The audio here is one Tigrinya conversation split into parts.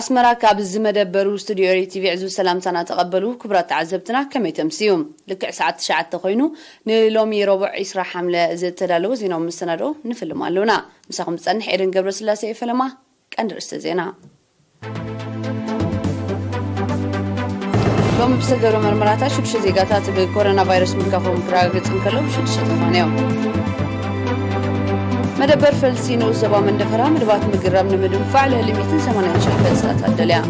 أسمرا كاب الزمدبرو استوديو ري تي في عزو السلام تانا تقبلو كبرات تعذبتنا كما يتمسيوم لك ساعة تشعة تقوينو نلومي ربع إسرا حملة زي تدالو زينو مستندو نفلم علونا مساقم تسألن حيرن قبر سلاسي فلما كان درست زينا لوم بسجرو مرمراتا شو بشي زيقاتات بكورونا فيروس مكافو مكراغت انكلو شو تشتفانيو مدبر فلسطين وزبا من دفرها مدبات مقرب نمدن فعل لميتن سمانين شح فلسات الدليا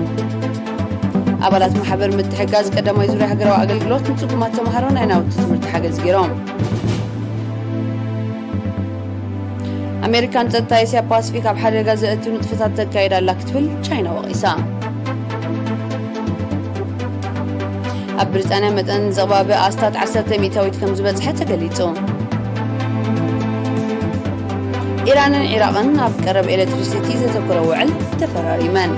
أبالات محبر متحقاز قدما يزوري حقروا عقل قلوت نتوكمات تمهرون عناو تتمرت حقاز قيرون أمريكان تتايسيا باسفيك عب حد غازة نتفتات تكايدا لاكتفل چاينا وغيسا أب بريطانيا متن زغبابي آستات 10 ميتاويت كم زبادز حتى قليتون إيران عراقاً أبقرب إلكتريسيتي زتكرة وعل تفراري من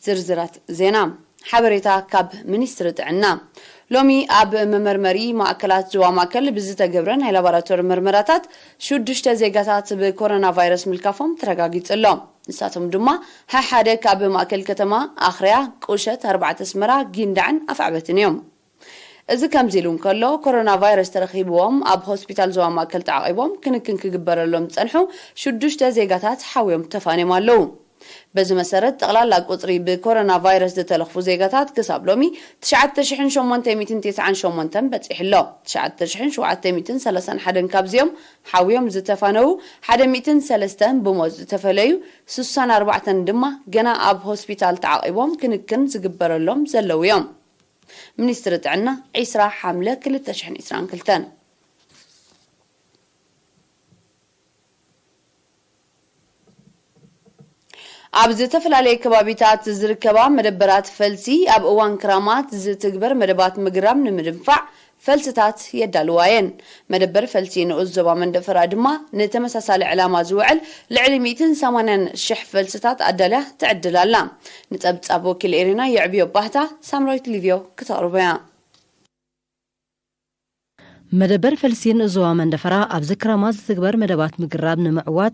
زرزرات زينا حبريتا كاب منيستر عنا لومي أب ممرمري مأكلات جوا مأكل بزيتا جبران هاي لابراتور مرمراتات شو دشتا زيغاتات بكورونا فيروس ملكافهم ترقاقيت اللوم نساتهم دما ها حدا كاب مأكل كتما آخريا قوشت 4 اسمرا جيندعن أفعبتن يوم إذا كم زيلون كله كورونا فيروس ترخيبهم أب هوسبيتال زوا مأكل تعقيبهم كن كجبر لهم تنحو شو دشتا زيغاتات حاويهم تفاني مالو بزو مسارت تغلال لاقوطري بكورونا فيروس دتلخفو زيغاتات كساب لومي 9,899 بتصيح له 9,731 كابزيوم حاويهم زتفانو 103 بموز تفليو 64 دما جنا اب هوسبيتال تعقيبهم كن زغبر لهم زلو يوم منيستر عنا عيسرا حمله كل تشحن اسران كلتان أبز تفل عليه كبابيتات زركبا مدبرات فلسي أب أوان كرامات زتكبر مدبات مقرام نمدنفع فلستات يدالواين مدبر فلسي نؤزبا من دفر أدما نتمسس علامة زوعل لعلميتن سامانن شح فلستات أداله تعدل اللام نتأبت أبو كل إيرينا يعبيو باهتا سامرويت ليفيو كتاربيا مدبر فلسي نؤزبا من دفر أبز كرامات زتكبر مدبات مقرام نمعوات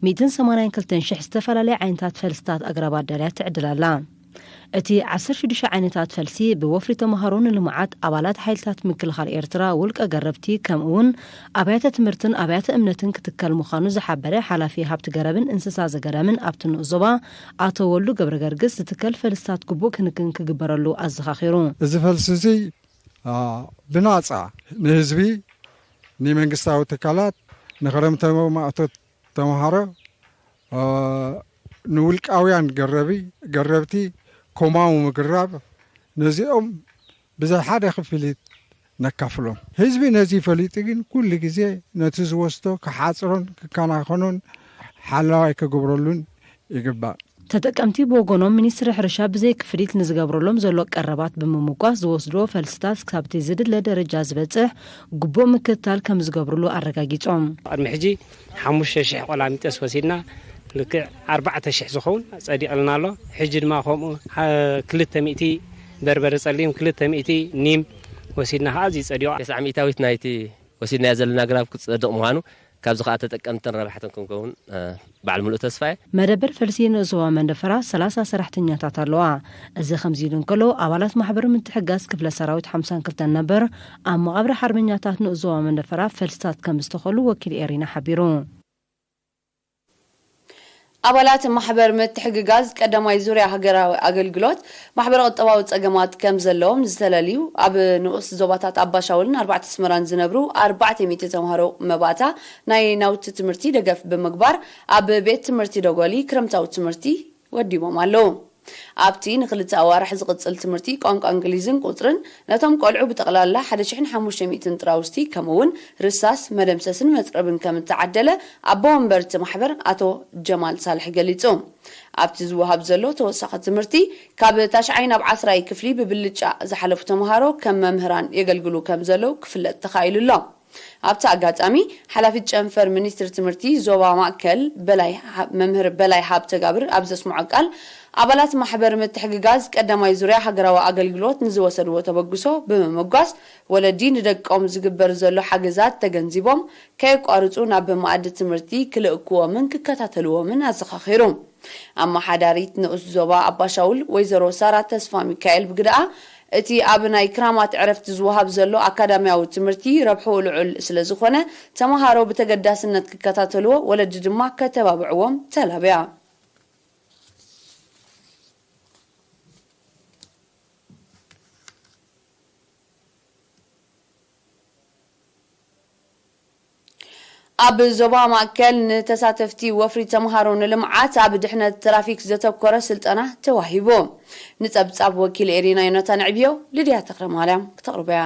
282 شح استفلالي عينتات فلستات أقربات دالات تعدل اللام اتي 16 عينتات فلسي بوفري تمهرون اللمعات أبالات حيلتات من كل خال إيرترا ولك أقربتي كمون أبيات تمرتن أبيات أمنتن كتكال مخانو زحبري حالا فيها بتقربن انسسا زقرمن أبتن أزوبا آتوولو قبر قرقس تتكال فلستات كبوك هنكن كقبرلو أزخاخيرون إذا فلسيزي بناصع نهزبي نيمنقستاو تكالات نغرم تموماتو تمهارو نولك أويان قربتي كوماو مقرب نزيهم بزا حدا خفليت نكفلهم حزبي نزي فليتين كل جزء نتزوستو كحاصرون ككناخنون حلاي كجبرلون يقبا تتكامتي بوغونوم منيستر حرشا بزي كفريت نزغبرلهم زلو قربات بممقاس زوسدو فلستات كابتي زدد لدرجه زبصح غبو مكتال كم زغبرلو ارغاغيصوم ادمحجي 5000 قلاميطس وسيدنا لك 4000 زخون صديقلنا له حجي ما خمو 200 بربر صليم 200 نيم وسيدنا هازي صديق 900 نايتي وسيدنا يزلنا غراب كصدق مهانو كابز خاطر تقمتن ربحتكم كون بعد ملء تسفاي مدبر فلسطين زوا من دفرا 3 سرحتنيا تاتلوا از خمزيلن كلو ابالات محبر من تحقاس كفل سراويت 52 نبر ام مقبر حربنياتات نزوا من دفرا فلسطات كم استخلوا وكيل إيرينا حبيرون أبالات محبر متحققاز قدما يزوري هاجراوي أقلقلوت محبر قطباو تصقمات كم زلوم زتلاليو أب نقص زوباتات أبا شاولن 4 سمران زنبرو 400 تمهرو مباتا ناي ناوت تمرتي دقف بمقبار أب بيت تمرتي دقولي كرمتاو تمرتي وديمو مالو أبتي نخلت أوارح زقصل تمرتي قانق أنجليزن قطرن نتم قلعو بتقلالا 1500 تراوستي كمون رصاص مدمسسن متربن كم تعدله أبوهم برت محبر أتو جمال صالح قليتهم أبتي زوهاب زلو توسخ تمرتي كاب تاشعين ب10 كفلي ببلجا زحلف تمهارو كم ممهران يقلقلو كم زلو كفلت تخايل الله ኣብታ ኣጋጣሚ ሓላፊት ጨንፈር ሚኒስትር ትምህርቲ ዞባ ማእከል መምህር በላይ ሃብተጋብር ኣብ ዘስምዖ ቃል ኣባላት ማሕበር ምትሕግጋዝ ቀዳማይ ዙርያ ሃገራዊ ኣገልግሎት ንዝወሰድዎ ተበግሶ ብምምጓስ ወለዲ ንደቆም ዝግበር ዘሎ ሓገዛት ተገንዚቦም ከይቋርጹ ናብ ማኣዲ ትምህርቲ ክልእክዎምን ክከታተልዎምን ኣዘኻኺሩ ኣማሓዳሪት ንኡስ ዞባ ኣባሻውል ወይዘሮ ሳራ ተስፋ ሚካኤል ብግድኣ እቲ ኣብ ናይ ክራማት ዕረፍቲ ዝወሃብ ዘሎ ኣካዳሚያዊ ትምህርቲ ረብሑ ልዑል ስለ ዝኾነ ተማሃሮ ብተገዳስነት ክከታተልዎ ወለዲ ድማ ከተባብዕዎም ተላብያ ኣብ ዞባ ማእከል ንተሳተፍቲ ወፍሪ ተማሃሮ ንልምዓት ኣብ ድሕነት ትራፊክ ዘተኮረ ስልጠና ተዋሂቦ ንጸብጻብ ወኪል ኤሪና ዮናታን ዕብዮ ልድያ ተክረማርያም ከተቅርበያ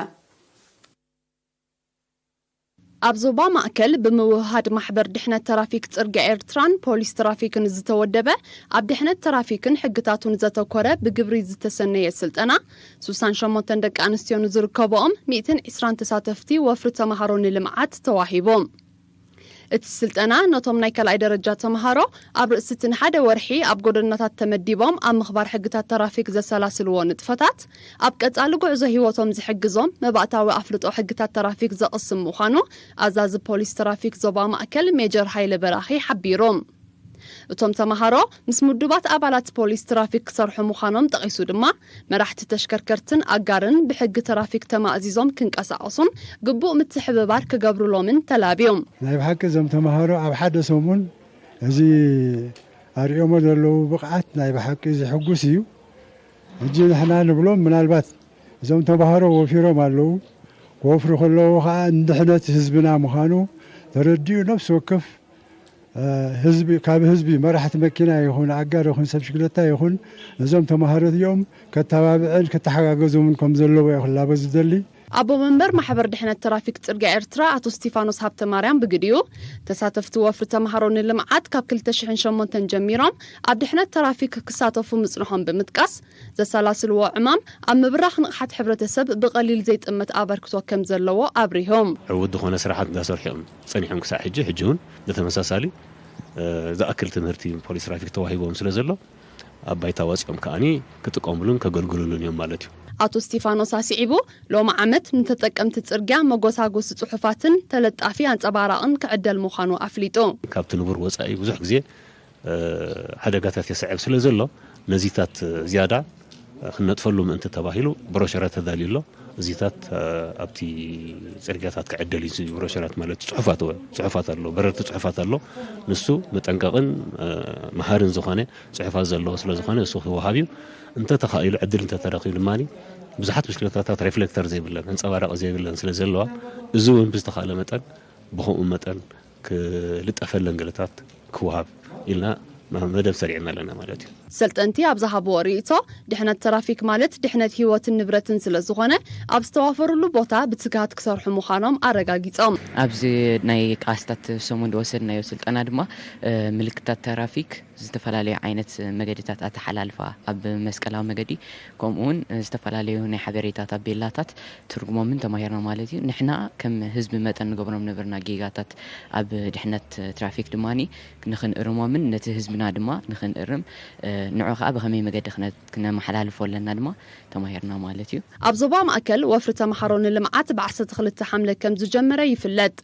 ኣብ ዞባ ማእከል ብምውሃድ ማሕበር ድሕነት ትራፊክ ጽርግያ ኤርትራን ፖሊስ ትራፊክን ዝተወደበ ኣብ ድሕነት ትራፊክን ሕግታቱን ዘተኮረ ብግብሪ ዝተሰነየ ስልጠና 68 ደቂ ኣንስትዮ ዝርከብኦም 120 ተሳተፍቲ ወፍሪ ተማሃሮ ንልምዓት ተዋሂቦም እቲ ስልጠና ነቶም ናይ ካልኣይ ደረጃ ተማሃሮ ኣብ ርእስትን ሓደ ወርሒ ኣብ ጎደናታት ተመዲቦም ኣብ ምኽባር ሕግታት ትራፊክ ዘሰላስልዎ ንጥፈታት ኣብ ቀጻሊ ጉዕዞ ህይወቶም ዝሕግዞም መባእታዊ ኣፍልጦ ሕግታት ትራፊክ ዘቕስም ምዃኑ ኣዛዚ ፖሊስ ትራፊክ ዞባ ማእከል ሜጀር ሃይለ በራኺ ሓቢሮም እቶም ተማሃሮ ምስ ምድባት ኣባላት ፖሊስ ትራፊክ ክሰርሑ ምዃኖም ጠቒሱ ድማ መራሕቲ ተሽከርከርትን ኣጋርን ብሕጊ ትራፊክ ተማእዚዞም ክንቀሳቐሱን ግቡእ ምትሕብባር ክገብሩሎምን ተላብዮም ናይ ብሓቂ እዞም ተማሃሮ ኣብ ሓደ ሰሙን እዚ ኣርኦሞ ዘለዉ ብቕዓት ናይ ብሓቂ ዝሕጉስ እዩ እጂ ንሕና ንብሎም ምናልባት እዞም ተማሃሮ ወፊሮም ኣለዉ ክወፍሩ ከለዉ ከዓ ንድሕነት ህዝብና ምዃኑ ተረዲኡ ነፍሲ ወከፍ ህዝቢ ካብ ህዝቢ መራሕቲ መኪና ይኹን ኣጋር ይኹን ሰብ ሽግለታ ይኹን እዞም ተማሃሮ እዚኦም ከተባብዕን ከተሓጋገዞምን ከም ዘለዎ ይኽላበ ዝደሊ ኣቦ መንበር ማሕበር ድሕነት ትራፊክ ጽርግያ ኤርትራ አቶ ስቲፋኖስ ሃብተማርያም ብግዲኡ ተሳተፍቲ ወፍሪ ተማሃሮ ንልምዓት ካብ 2008 ጀሚሮም ኣብ ድሕነት ትራፊክ ክሳተፉ ምጽንሖም ብምጥቃስ ዘሰላስልዎ ዕማም ኣብ ምብራኽ ንቕሓት ሕብረተሰብ ብቐሊል ዘይጥመት ኣበርክቶ ከም ዘለዎ ኣብሪሆም ዕውድ ዝኾነ ስራሓት እንዳሰርሖም ጸኒሖም ክሳብ ሕጂ እውን ብተመሳሳሊ ዝኣክል ትምህርቲ ፖሊስ ትራፊክ ተዋሂቦም ስለ ዘሎ ኣብ ባይታ ወፂኦም ከኣኒ ክጥቀሙሉን ከገልግሉሉን እዮም ማለት እዩ አቶ ስቲፋኖስ አሲዒቡ ሎማ ዓመት ንተጠቀምቲ ጽርግያ መጎሳጎስ ጽሑፋትን ተለጣፊ አንጸባራቅን ክዕደል ምዃኑ አፍሊጦ ካብቲ ንቡር ወጻኢ ብዙሕ ግዜ ሓደጋታት የስዕብ ስለ ዘሎ ነዚታት ዝያዳ ክነጥፈሉ ምእንቲ ተባሂሉ ብሮሸራት ተዳልዩሎ እዚታት ኣብቲ ጽርግያታት ክዕደል እዩ ብሮሸራት ማለት ጽሑፋት ኣሎ በረርቲ ጽሑፋት ኣሎ ንሱ መጠንቀቕን መሃርን ዝኾነ ጽሑፋት ዘሎ ስለ ዝኾነ እሱ ወሃቢው እንተ ተኻኢሉ ዕድል እንተ ተረኺቡ ድማኒ ብዙሓት ምሽክለታታት ሪፍሌክተር ዘይብለን አንጸባራቕ ዘይብለን ስለ ዘለዋ እዚ እውን ብዝተኻእለ መጠን ብኸምኡ መጠን ክልጠፈለን ገለታት ክወሃብ ኢልና መደብ ሰሪዕና ኣለና ማለት እዩ ሰልጠንቲ ኣብ ዝሃብዎ ርእይቶ ድሕነት ትራፊክ ማለት ድሕነት ህይወትን ንብረትን ስለ ዝኾነ ኣብ ዝተዋፈሩሉ ቦታ ብትግሃት ክሰርሑ ምዃኖም ኣረጋጊጾም ኣብዚ ናይ ቃስታት ሰሙን ወሰድናዮ ስልጠና ድማ ምልክታት ትራፊክ ዝተፈላለዩ ዓይነት መገድታት ኣተሓላልፋ ኣብ መስቀላዊ መገዲ ከምኡውን ዝተፈላለዩ ናይ ሓበሬታት ኣቤላታት ትርጉሞምን ተማሂርና ማለት እዩ ንሕና ከም ህዝቢ መጠን ንገብሮም ነበርና ጌጋታት ኣብ ድሕነት ትራፊክ ድማኒ ንኽንእርሞምን ነቲ ህዝብና ድማ ንኽንእርም ንዑ ከዓ ብኸመይ መገዲ ክነመሓላልፎ ኣለና ድማ ተማሂርና ማለት እዩ ኣብ ዞባ ማእከል ወፍሪ ተማሃሮ ንልምዓት ብ12 ሓምለ ከም ዝጀመረ ይፍለጥ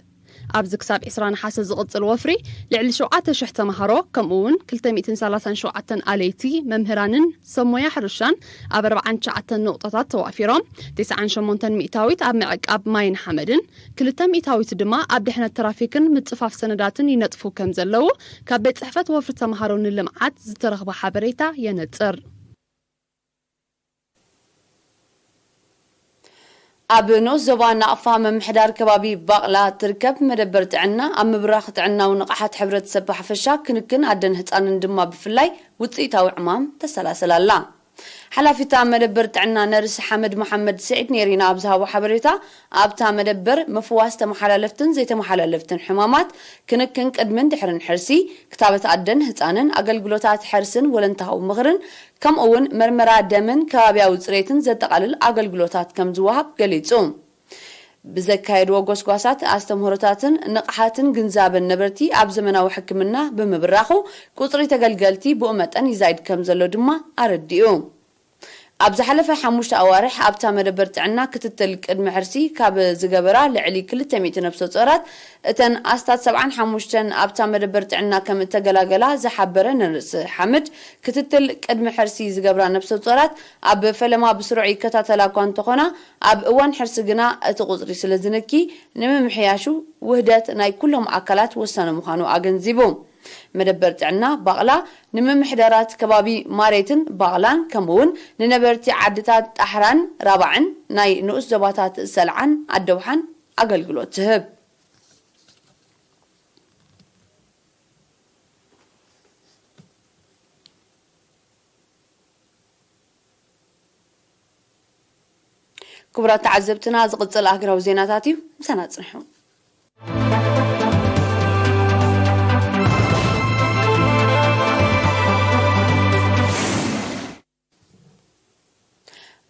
ኣብዚ ክሳብ 20 ሓሰ ዝቕጽል ወፍሪ ልዕሊ 7,000 ተማሃሮ ከምኡውን 237 ኣለይቲ መምህራንን ሰሞያ ሕርሻን ኣብ 49 ነቁጣታት ተዋፊሮም 98 ሚእታዊት ኣብ ምዕቃብ ማይን ሓመድን 2 ሚእታዊት ድማ ኣብ ድሕነት ትራፊክን ምጽፋፍ ሰነዳትን ይነጥፉ ከም ዘለው ካብ ቤት ጽሕፈት ወፍሪ ተማሃሮ ንልምዓት ዝተረኽበ ሓበሬታ የነጽር ኣብ ንኡስ ዞባ ናቕፋ መምሕዳር ከባቢ ባቕላ ትርከብ መደበር ጥዕና ኣብ ምብራኽ ጥዕናዊ ንቕሓት ሕብረተሰብ ብሓፈሻ ክንክን ኣደን ህፃንን ድማ ብፍላይ ውፅኢታዊ ዕማም ተሰላሰላላ ሓላፊታ መደበር ጥዕና ነርስ ሓመድ መሐመድ ሰዒድ ነሪና ኣብ ዝሃቦ ሓበሬታ ኣብታ መደበር መፍዋስ ተመሓላለፍትን ዘይተመሓላለፍትን ሕማማት ክንክን ቅድምን ድሕርን ሕርሲ ክታበት ኣደን ህፃንን ኣገልግሎታት ሕርስን ወለንታዊ ምኽርን ከምኡውን መርመራ ደምን ከባቢያዊ ፅሬትን ዘጠቃልል ኣገልግሎታት ከም ዝወሃብ ገሊጹ ብዘካየድዎ ጎስጓሳት ኣስተምህሮታትን ንቕሓትን ግንዛብን ነበርቲ ኣብ ዘመናዊ ሕክምና ብምብራኹ ቁፅሪ ተገልገልቲ ብኡ መጠን ይዛይድ ከም ዘሎ ድማ ኣረዲኡ ኣብ ዝሓለፈ 5 ኣዋርሕ ኣብታ መደበር ጥዕና ክትትል ቅድሚ ሕርሲ ካብ ዝገበራ ልዕሊ 200 ነፍሰ ጡራት እተን ኣስታት 75 ኣብታ መደበር ጥዕና ከም ተገላገላ ዝሓበረ ነርስ ሓመድ ክትትል ቅድሚ ሕርሲ ዝገብራ ነፍሰ ጡራት ኣብ ፈለማ ብስሩዕ ይከታተላ እኳ እንተኾና ኣብ እዋን ሕርሲ ግና እቲ ቁፅሪ ስለ ዝንኪ ንምምሕያሹ ውህደት ናይ ኩሎም ኣካላት ወሳነ ምዃኑ ኣገንዚቡ መደበር ጥዕና ባቕላ ንምምሕዳራት ከባቢ ማሬትን ባቕላን ከምኡውን ንነበርቲ ዓድታት ጣሕራን ራባዕን ናይ ንኡስ ዞባታት ሰልዓን ኣደውሓን ኣገልግሎት ትህብ ክቡራት ተዓዘብትና ዝቕፅል ኣገራዊ ዜናታት እዩ ምሳና ፅንሑ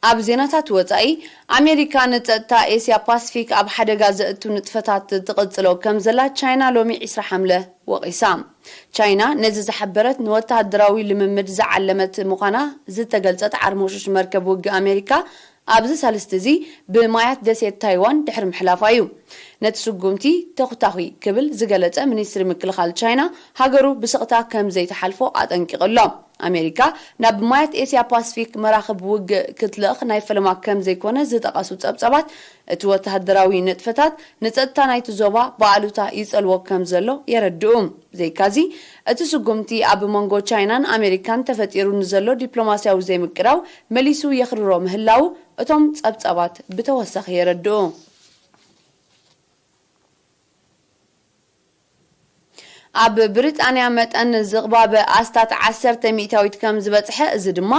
ኣብ ዜናታት ወፃኢ ኣሜሪካ ንፀጥታ ኤስያ ፓሲፊክ ኣብ ሓደጋ ዘእቱ ንጥፈታት ትቕፅሎ ከም ዘላ ቻይና ሎሚ 20 ሓምለ ወቂሳ ቻይና ነዚ ዝሓበረት ንወተሃደራዊ ልምምድ ዝዓለመት ምዃና ዝተገልጸት ዓርሞሽሽ መርከብ ውጊ ኣሜሪካ ኣብዚ ሳልስት እዚ ብማያት ደሴት ታይዋን ድሕሪ ምሕላፋ እዩ ነቲ ስጉምቲ ተኹታኺ ክብል ዝገለጸ ሚኒስትሪ ምክልኻል ቻይና ሃገሩ ብስቕታ ከም ዘይተሓልፎ ኣጠንቂቕሎ ኣሜሪካ ናብ ማያት ኤስያ ፓሲፊክ መራኸብ ውግእ ክትልእኽ ናይ ፈለማ ከም ዘይኮነ ዝጠቐሱ ጸብጸባት እቲ ወተሃደራዊ ንጥፈታት ንጸጥታ ናይቲ ዞባ ብኣሉታ ይጸልዎ ከም ዘሎ የረድኡ ዘይካዚ እቲ ስጉምቲ ኣብ መንጎ ቻይናን ኣሜሪካን ተፈጢሩ ንዘሎ ዲፕሎማስያዊ ዘይምቅራው መሊሱ የኽርሮ ምህላው እቶም ጸብጸባት ብተወሳኺ የረድኡ ኣብ ብሪጣንያ መጠን ዝቕባበ ኣስታት 10 ሚእታዊት ከም ዝበፅሐ እዚ ድማ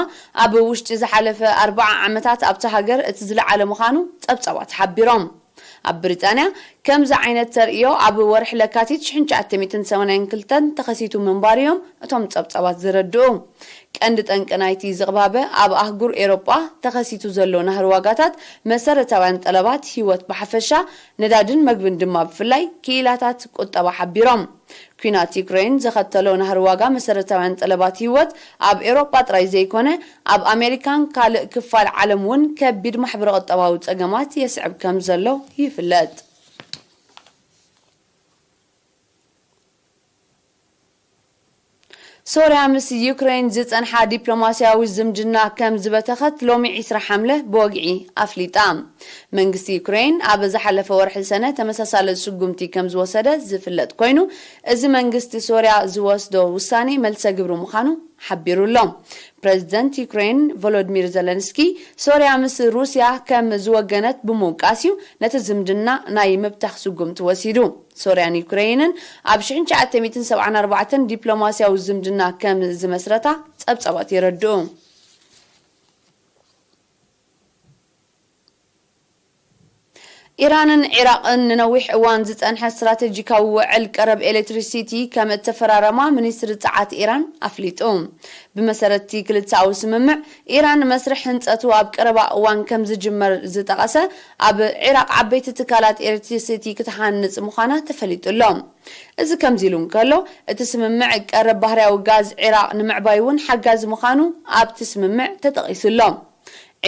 ኣብ ውሽጢ ዝሓለፈ 40 ዓመታት ኣብቲ ሃገር እቲ ዝለዓለ ምዃኑ ጸብጸባት ሓቢሮም ኣብ ብሪጣንያ ከምዚ ዓይነት ተርእዮ ኣብ ወርሒ ለካቲት 1982 ተኸሲቱ ምንባር እዮም እቶም ጸብጸባት ዝረድኡ ቀንዲ ጠንቂ ናይቲ ዝቕባበ ኣብ ኣህጉር ኤሮጳ ተኸሲቱ ዘሎ ናህሪ ዋጋታት መሰረታውያን ጠለባት ህይወት ብሓፈሻ ነዳድን መግብን ድማ ብፍላይ ክኢላታት ቁጠባ ሓቢሮም ኩናት ዩክሬን ዘኸተሎ ናህሪ ዋጋ መሰረታውያን ጠለባት ህይወት ኣብ ኤሮጳ ጥራይ ዘይኮነ ኣብ ኣሜሪካን ካልእ ክፋል ዓለም እውን ከቢድ ማሕበረ ቁጠባዊ ፀገማት የስዕብ ከም ዘሎ ይፍለጥ ሶርያ ምስ ዩክሬን ዝጸንሓ ዲፕሎማስያዊ ዝምድና ከም ዝበተኸት ሎሚ 20 ሓምለ ብወግዒ ኣፍሊጣ መንግስቲ ዩክሬን ኣብ ዝሓለፈ ወርሒ ሰነ ተመሳሳሊ ስጉምቲ ከም ዝወሰደ ዝፍለጥ ኮይኑ እዚ መንግስቲ ሶርያ ዝወስዶ ውሳኔ መልሰ ግብሪ ምዃኑ ሓቢሩሎም ፕሬዝደንት ዩክሬን ቮሎዲሚር ዘለንስኪ ሶርያ ምስ ሩስያ ከም ዝወገነት ብምውቃስዩ ነቲ ዝምድና ናይ ምብታኽ ስጉምቲ ወሲዱ ሶርያን ዩክሬንን ኣብ 1974 ዲፕሎማስያዊ ዝምድና ከም ዝመስረታ ጸብጸባት ይረድኡ ኢራንን ኢራቅን ንነዊሕ እዋን ዝጸንሐ ስትራቴጂካዊ ውዕል ቀረብ ኤሌክትሪሲቲ ከም እተፈራረማ ሚኒስትሪ ጸዓት ኢራን ኣፍሊጡ ብመሰረቲ ክልተኣዊ ስምምዕ ኢራን መስርሕ ህንጸቱ ኣብ ቀረባ እዋን ከም ዝጅመር ዝጠቐሰ ኣብ ኢራቅ ዓበይቲ ትካላት ኤሌክትሪሲቲ ክትሃንጽ ምዃና ተፈሊጡሎም እዚ ከምዚ ኢሉ እንከሎ እቲ ስምምዕ ቀረብ ባህርያዊ ጋዝ ኢራቅ ንምዕባይ እውን ሓጋዚ ምዃኑ ኣብቲ ስምምዕ ተጠቒሱሎም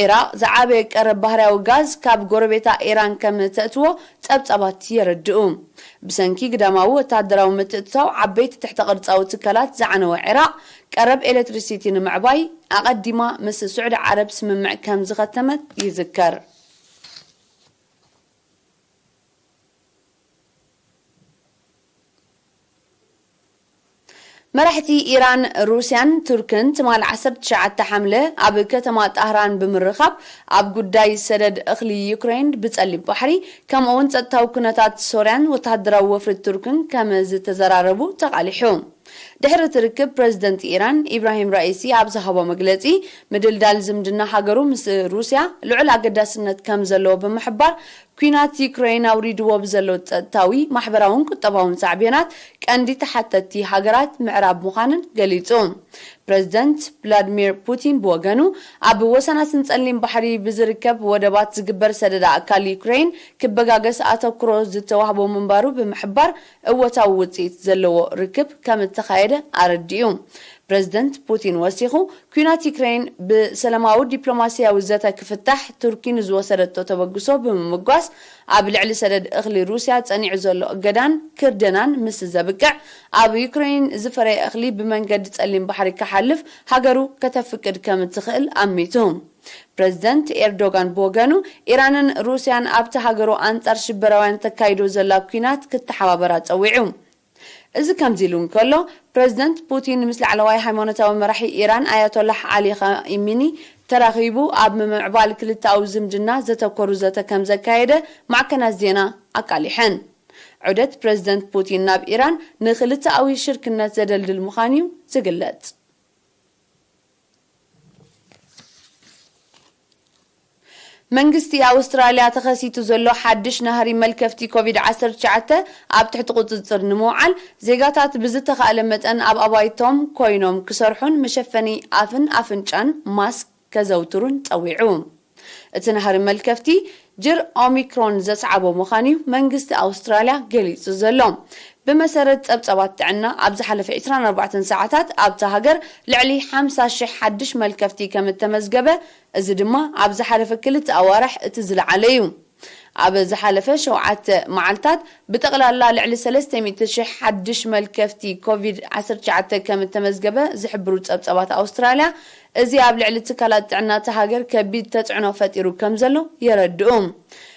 ኢራቅ ዝዓበየ ቀረብ ባህርያዊ ጋዝ ካብ ጎረቤታ ኢራን ከም ተእትዎ ጸብጸባት የረድኡ ብሰንኪ ግዳማዊ ወተሃደራዊ ምትእትታው ዓበይቲ ትሕተ ቅርጻዊ ትካላት ዝዓነወ ኢራቅ ቀረብ ኤሌክትሪሲቲ ንምዕባይ ኣቐዲማ ምስ ስዑድ ዓረብ ስምምዕ ከም ዝኸተመት ይዝከር መራሕቲ ኢራን ሩስያን ቱርክን ትማል 19 ሓምለ ኣብ ከተማ ጣህራን ብምርኻብ ኣብ ጉዳይ ሰደድ እኽሊ ዩክሬን ብጸሊም ባሕሪ ከምኡውን ጸጥታዊ ኩነታት ሶርያን ወተሃደራዊ ወፍሪ ቱርክን ከም ዝተዘራረቡ ተቃሊሑ ድሕሪ ትርክብ ፕሬዝደንት ኢራን ኢብራሂም ራኢሲ ኣብ ዝሃቦ መግለጺ ምድልዳል ዝምድና ሃገሩ ምስ ሩስያ ልዑል ኣገዳስነት ከም ዘለዎ ብምሕባር ኩናት ዩክሬን አውሪድዎ ብዘሎ ፀጥታዊ ማሕበራውን ቁጠባውን ሳዕቤናት ቀንዲ ተሓተቲ ሃገራት ምዕራብ ምዃንን ገሊጹ ፕሬዚደንት ቭላድሚር ፑቲን ብወገኑ ኣብ ወሰናትን ጸሊም ባሕሪ ብዝርከብ ወደባት ዝግበር ሰደዳ ኣካል ዩክሬን ክበጋገስ ኣተኩሮ ዝተዋህቦ ምንባሩ ብምሕባር እወታዊ ውፅኢት ዘለዎ ርክብ ከም እተኻየደ ኣረዲኡ ፕሬዚደንት ፑቲን ወሲኹ ኩናት ዩክሬን ብሰላማዊ ዲፕሎማስያዊ ዘተ ክፍታሕ ቱርኪ ንዝወሰደቶ ተበግሶ ብምምጓስ ኣብ ልዕሊ ሰደድ እኽሊ ሩስያ ጸኒዑ ዘሎ እገዳን ክርደናን ምስ ዘብቅዕ ኣብ ዩክሬን ዝፈረየ እኽሊ ብመንገዲ ጸሊም ባሕሪ ክሓልፍ ሃገሩ ከተፍቅድ ከም እትኽእል ኣሚቱ ፕሬዚደንት ኤርዶጋን ብወገኑ ኢራንን ሩስያን ኣብቲ ሃገሩ ኣንጻር ሽበራውያን ተካይዶ ዘላ ኩናት ክትሓባበራ ጸዊዑ እዚ ከምዚ ኢሉ እንከሎ ፕሬዚደንት ፑቲን ምስ ላዕለዋይ ሃይማኖታዊ መራሒ ኢራን ኣያቶላህ ዓሊ ኻሜኒ ተራኺቡ ኣብ ምምዕባል ክልታዊ ዝምድና ዘተኮሩ ዘተ ከም ዘካየደ ማዕከናት ዜና ኣቃሊሐን ዑደት ፕሬዚደንት ፑቲን ናብ ኢራን ንክልታዊ ሽርክነት ዘደልድል ምዃኑ ዝግለጽ መንግስቲ ኣውስትራልያ ተኸሲቱ ዘሎ ሓድሽ ነህሪ መልከፍቲ ኮቪድ-19 ኣብ ትሕቲ ቁፅፅር ንምውዓል ዜጋታት ብዝተኻእለ መጠን ኣብ ኣባይቶም ኮይኖም ክሰርሑን መሸፈኒ ኣፍን ኣፍንጫን ማስክ ከዘውትሩን ፀዊዑ እቲ ነህሪ መልከፍቲ ጅር ኦሚክሮን ዘስዓቦ ምዃኑ መንግስቲ ኣውስትራልያ ገሊጹ ዘሎ بمسارة ጸብጸባት ጥዕና ኣብ ዝሓለፈ 24 ሰዓታት ኣብታ ሃገር ልዕሊ 50,000 ሓድሽ መልከፍቲ ከም ተመዝገበ እዚ ድማ ኣብ ዝሓለፈ ክልተ ኣዋርሕ እቲ ዝለዓለ እዩ ኣብ ዝሓለፈ 7 መዓልታት ብጠቕላላ ልዕሊ 300,000 ሓድሽ መልከፍቲ ኮቪድ-19 ከም ተመዝገበ ዝሕብሩ ጸብጸባት ኣውስትራልያ እዚ ኣብ ልዕሊ ትካላት ጥዕና ሃገር ከቢድ ተጽዕኖ ፈጢሩ ከም ዘሎ የረድኡ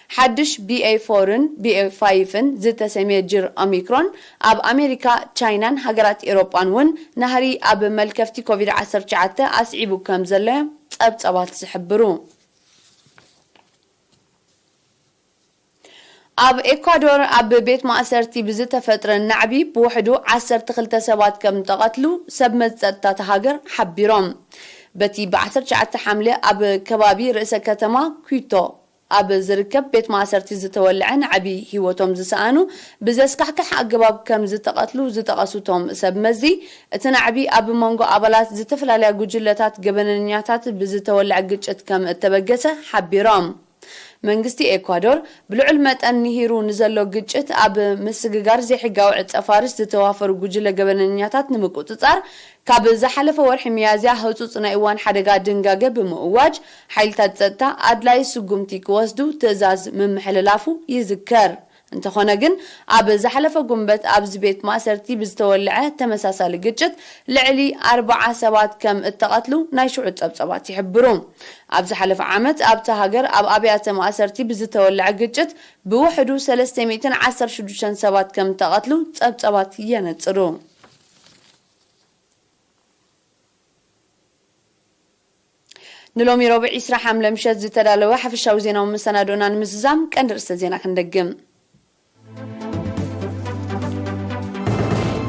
حدش BA4 BA5 زتسمي جر أوميكرون أب أمريكا تشاينان هجرات أوروبان ون نهري أب ملكفتي كوفيد-19 أصعبو كم زله أبت سحبرو أب إكوادور أب بيت مأسرتي بزت فترة النعبي بوحدو 10 تخلت سبات كم تقتلوا سبمت تهاجر حبيرهم بتي ب19 حملة أب كبابي رئيس كتما كويتو أب زركب بيت مأسرتي زتولعن عبي هيوتهم زسانو بزسكحكح أجباب كم زتقتلوا زتقاسوتهم سب مزي تنعبي أب مانجو أبلات زتفل على جوجلتات جبنانياتات بزتولع جتشت كم التبجسة حبيرام منجستي إكوادور بالعلمات أن نهيرو نزلوا جتشت أب مسججار زي حجاوع أفارس تتوافر جوجل جبنانياتات نمكو تتصار كاب زحلف ورح ميازيا هوتوصنا إيوان حدقات دنجاجة بمؤواج حيل تتستا أدلاي سجومتي كواسدو تزاز من محللافو يذكر انت خونجن أب زحلف جنبت أبز بيت مأسرتي بزتولعه تمساسا لجتشت لعلي 4 سبات كم اتقتلوا نايشوعت أبسبات يحبرون أبز حلف عامت أب تهاجر أب أبيات مأسرتي بزتولع جتشت بوحدو 310 شدوشان سبات كم تقتلوا أبسبات ينتصرون نلومي ربع إسرا حملة مشات زتدالوا حفشاو زينا ومساندونا نمززام كان درست زينا كندقم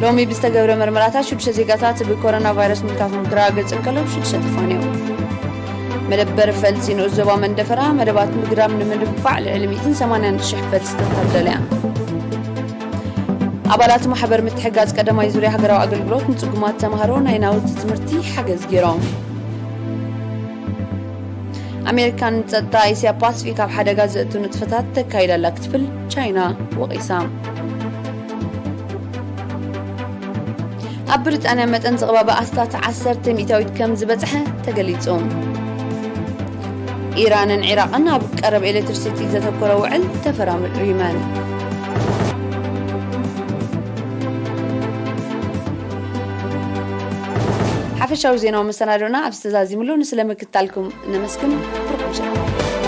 لومي بستقبر مرمراتها شدش زيقاتات بكورونا فيروس ملكافهم كراغت انكالو شدش تفانيو مدبر فلسين أزوبا من دفرها مدبات مقرام من فعل علميتين سمانان شحفت ستتدلع أبالات محبر متحقات قدما يزوري حقرا وعقل بلوت نتقومات تمهرون ايناوت تمرتي حقز جيرون أمريكان تتا إسيا باسفيك أب حدا غازتو نتفتات تكايلا لكتفل تشاينا وقيسام أبرت أنا متن زغبابا أسلات 10 ميتاويت كم زبتحة تقليتهم إيران عراقا بقرب إلكتريسيتي زتكورا وعل تفرام ريمان حفشاو زينا ومستنادونا أبستزازي ملو نسلمك التالكم نمسكن بركم شكرا